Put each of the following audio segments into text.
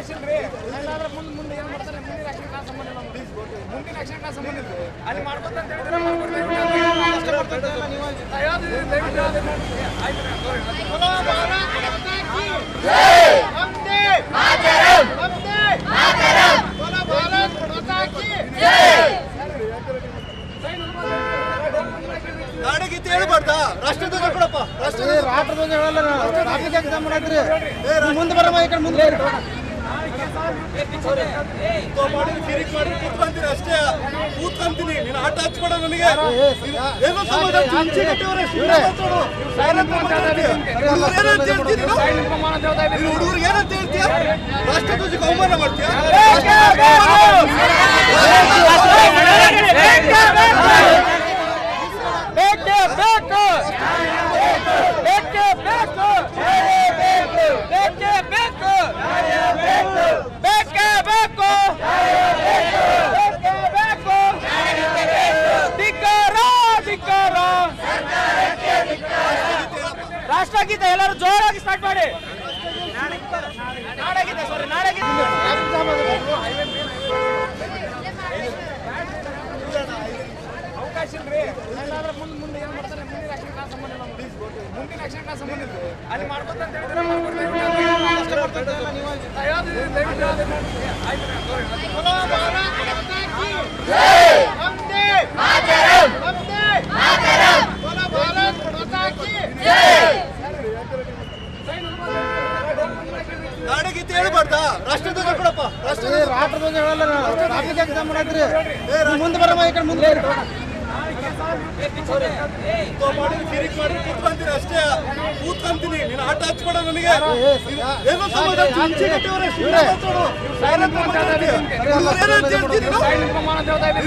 ಅವಕಾಶ ಇಲ್ರಿ. ಮುಂದೆ ಏನು ಮಾಡ್ತಾರೆ, ಮುಂದಿನ ಆಕ್ಷನ್ ಕ್ಲಾಸ್ ಸಂಬಂಧ ಇಲ್ಲ. ಮುಂದಿನ ಆಕ್ಷನ್ ಕ್ಲಾಸ್ ಸಂಬಂಧ ಇಲ್ಲ. ಅಲ್ಲಿ ಮಾಡ್ಬೋದು ಅಂತ ಹೇಳಿದ್ರೆ ನಾಡಗೀತೆ ಹೇಳ್ಬಾರ್ದಾ? ರಾಷ್ಟ್ರಧ್ವಜ ಕೊಡಪ್ಪ. ರಾಷ್ಟ್ರಧ್ವಜ ಹೇಳಲ್ಲ, ರಾಷ್ಟ್ರಕ್ಕೆ ಎಕ್ಸಾಮ್ ಮಾಡತ್ರಿ. ಮುಂದೆ ಬರಮ್ಮ, ಈ ಕಡೆ ಮುಂದೆ ಕಿರಿಕ್ ಮಾಡಿ ಕೂತ್ಕೊಂತೀನಿ ಅಷ್ಟೇ. ಕೂತ್ಕೊಂತೀನಿ, ನೀನು ಆಟ ಹಚ್ಬೇಡ ನನಗೆ. ಏನೋ ಸಮಾಜ ಹುಡುಗರಿಗೆ ಏನಂತ ಹೇಳ್ತೀಯ? ರಾಷ್ಟ್ರಧ್ವಜಕ್ಕೆ ಅವಮಾನ ಮಾಡ್ತೀಯ? ರಾಷ್ಟ್ರಗೀತೆ ಎಲ್ಲರೂ ಜೋರಾಗಿ ಸ್ಟಾರ್ಟ್ ಮಾಡಿ. ನಾಡಗೀತೆ ಸಾರಿ ನಾಡಗೀತೆ ಅವಕಾಶ ಇಲ್ರಿ. ಮುಂದೆ ಏನು ಮಾಡ್ತಾರೆ, ಮುಂದಿನ ಆಕ್ಷನ್ ಕ್ಲಾಸ್ ಸಂಬಂಧ ಇಲ್ಲ. ಮುಂದಿನ ಆಕ್ಷನ್ ಕ್ಲಾಸ್ ಸಂಬಂಧ ಇಲ್ಲ. ಅಲ್ಲಿ ಮಾಡ್ಬೋದು ಅಂತ ಹೇಳಿದ್ರೆ ನಾಡಗೀತೆ ಹೇಳ್ಬಾರ್ದಾ? ರಾಷ್ಟ್ರಧ್ವಜ ಕೊಡಪ್ಪ. ರಾಷ್ಟ್ರಧ್ವಜ ಹೇಳಲ್ಲ, ರಾಷ್ಟ್ರಕ್ಕೆ ಎಕ್ಸಾಮ್ ಮಾಡತ್ರಿ. ಮುಂದೆ ಬರಮ್ಮ, ಈ ಕಡೆ ಮುಂದೆ ಕಿರಿಕ್ ಮಾಡಿ ಕೂತ್ಕೊಂತೀನಿ ಅಷ್ಟೇ. ಕೂತ್ಕೊಂತೀನಿ, ನೀನು ಆಟ ಹಚ್ಬೇಡ ನನಗೆ. ಏನೋ ಸಮಾಜ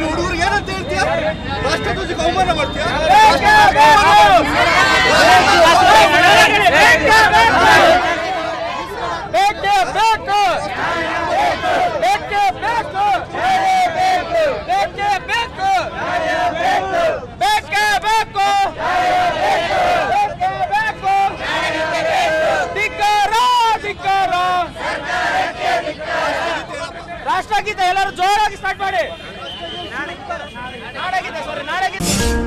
ಹುಡುಗರಿಗೆ ಏನಂತ ಹೇಳ್ತೀಯ? ರಾಷ್ಟ್ರಧ್ವಜಕ್ಕೆ ಅವಮಾನ ಮಾಡ್ತೀಯ? ರಾಷ್ಟ್ರಗೀತೆ ಎಲ್ಲರೂ ಜೋರಾಗಿ ಸ್ಟಾರ್ಟ್ ಮಾಡಿ. ನಾಡಗೀತೆ ಸಾರಿ ನಾಡಗೀತೆ